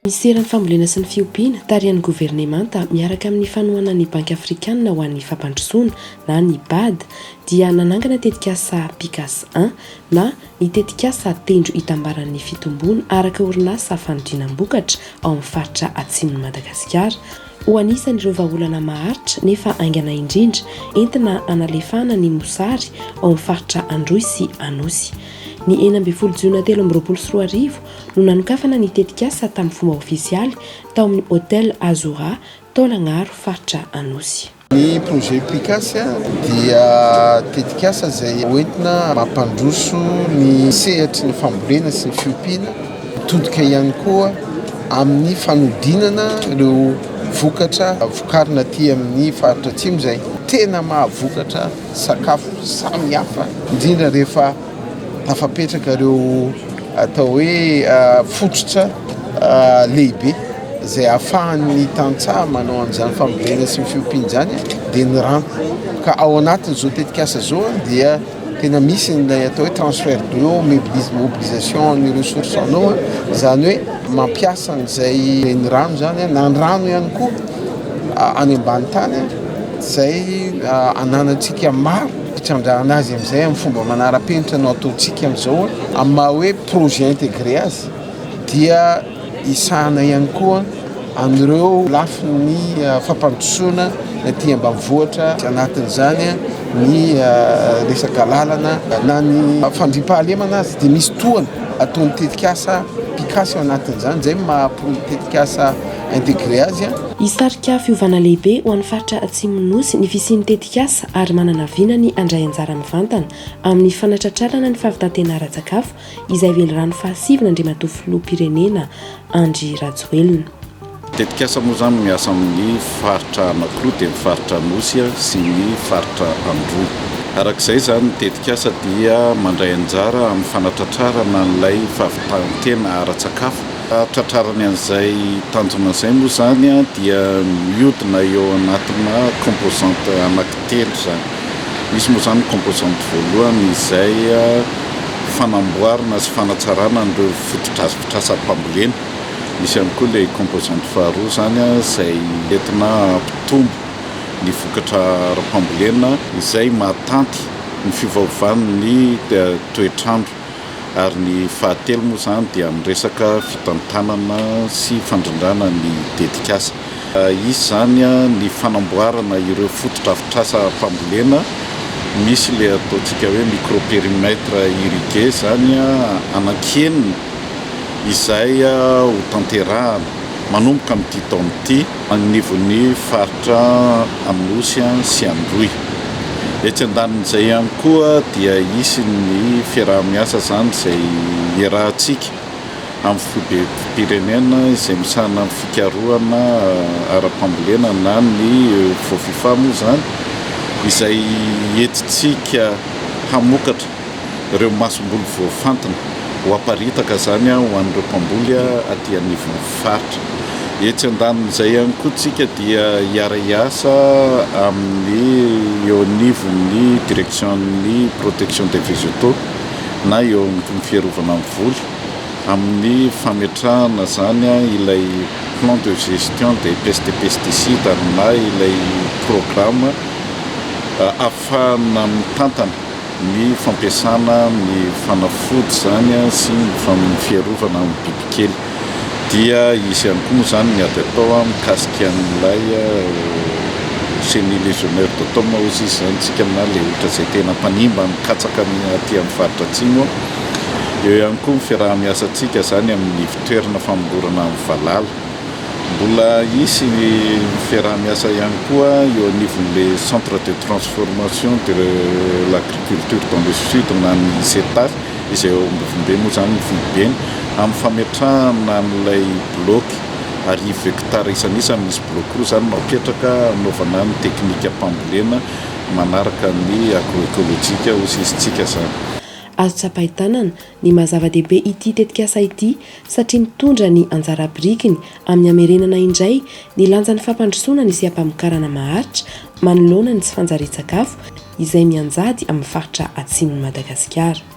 Ministeran'ny fambolena sy ny fiompiana tarihan'ny governemanta miaraka amin'ny fanohana ny banky afrikanina ho an'ny fampandrosoana na ny BAD dia nanangana Tetikasa Picas 1 na ny Tetikasa tendro hitambaran'ny fitomboana araka orinasa fanodinam-bokatra ao amin'ny faritra atsimon'i Madagasikara. Ho anisan'ireo vahaolana maharitra nefa aingana indrindra entina analefana ny mosary ao amin'ny faritra Androy sy Anosy. Ny 12 Jiona 2024 no nanokafana ny Tetikasa tamin'ny fomba ofisialy tao amin'ny hôtel Azora Taolagnaro faritra Anosy. Ny projet Picas dia Tetikasa izay hoentina mampandroso ny sehatrin'ny fambolena sy ny fiompiana, mitodika ihany koa amin'ny fanodinana ireo vokatra vokarina aty amin'ny faritra atsimo izay tena mahavokatra sakafo samihafa indrindra rehefa afapetraka ireo atao hoe fototra lehibe izay ahafahan'ny tantsaha manao an'izany fambolena sy ny fiompiana izany dia ny rano. Ka ao anatin'izao Tetikasa izao dia tena misy ilay atao hoe transfert de l'eau, mobilisation ny ressources en eau, izany hoe mampiasa an'izay ny rano izany na ny rano ihany koa any ambany tany izay ananantsika maro trandrahana azy amin'izay amin'ny fomba manara-penitra no ataontsika amin'izao amin'ny maha hoe projet intégré azy dia isahana ihany koa amin'ireo lafin'ny fampandrosoana aty ambanivohitra anatin'izany ny resaka lalana na ny fandriam-pahalemana azy dia misy tohana ataon'ny Tetikasa Picas anatin'izany izay maha-Tetikasa intégré azy. Hisarika fiovana lehibe ho an'ny faritra atsimon'Osy ny fisian'ny Tetikasa ary manana viana ny andray anjara mivantana amin'ny fanatratrarana ny fahavitantena ara-tsakafo izay Velirano fahasivana Andriamatoa filoham-pirenena Andry Rajoelina. Tetikasa moa zany miasa amin'ny faritra anankiroa dia ny faritra Anosy sy ny faritra Androy. Arak'izay zany Tetikasa dia mandray anjara amin'ny fanatratrarana n'ilay fahavitantena ara-tsakafo. Tratrarany an'izay tanjona izay moa zany dia mihodina eo anatina composante anankitelo zany. Misy moa zany composante voalohany izay fanamboarana sy fanatsarana ireo fototrasa-pambolena. Misy ihany koa ilay composante faharoa zany izay entina ampitombo ny vokatra ara-pambolena izay mahatanty ny fiovaovan'ny toetr'andro. Ary ny fahatelo moa zany dia amin'ny resaka fitantanana sy fandrindrana ny Tetikasa. Izy zany ny fanamboarana ireo fototra-fambolena misy ilay ataontsika hoe micropérimètre irrigué zany anankenina izay ho tanterahana manomboka amin'ity taona ity anivon'ny faritra Anosy sy Androy. Etsy andanin'izay ihany koa dia isy ny fiaraha-miasa zany izay iarahantsika amin'ny filoham-pirenena izay misahana amin'ny fikarohana ara-pambolena na ny voafifa moa zany izay entitsika hamokatra ireo masomboly voafantina ho aparitaka zany ho an'ireo mpamboly aty anivon'ny faritra. Etsy andanin'izay ihany koa tsika dia hiasa amin'ny eo anivon'ny direction-ny protection des végétaux na eo amin'ny fiarovana amin'ny voly amin'ny fametrahana zany ilay plan de gestion des pesticides na ilay programme ahafahana mitantana ny fampiasana ny fanafody zany sy ny fiarovana amin'ny bibikely. Dia izy ihany koa moa zany ny ady atao mikasika an'ilay chenille légionnaire d'automne ozy izy zany tsika na le ohatra izay tena mpanimba mikatsaka aty amin'ny faritra atsimo. Eo ihany koa ny fiaraha-miasa antsika zany amin'ny fitoerana fambolena amin'ny valala. Mbola isy ny fiaraha-miasa ihany koa eo anivon'le centre de transformation de l'agriculture dans le sud na ny Hisehatra izay eo ambovombe moa zany Vibeny amin'ny fametrahana n'ilay bloky arivo hektara isan'isany misy bloky roa zany mapetraka anaovana ny teknika mpambolena manaraka ny agroekôlôjika ozy izytsika zany. Azo tsapahitanana ny mazava-dehibe ity Tetikasa ity satria mitondra ny anjara birikiny amin'ny hamerenana indray ny lanjan'ny fampandrosoana ny sehat-pamokarana maharitra manoloana ny tsy fanjarian-tsakafo izay mianjady amin'ny faritra atsimon'i Madagasikara.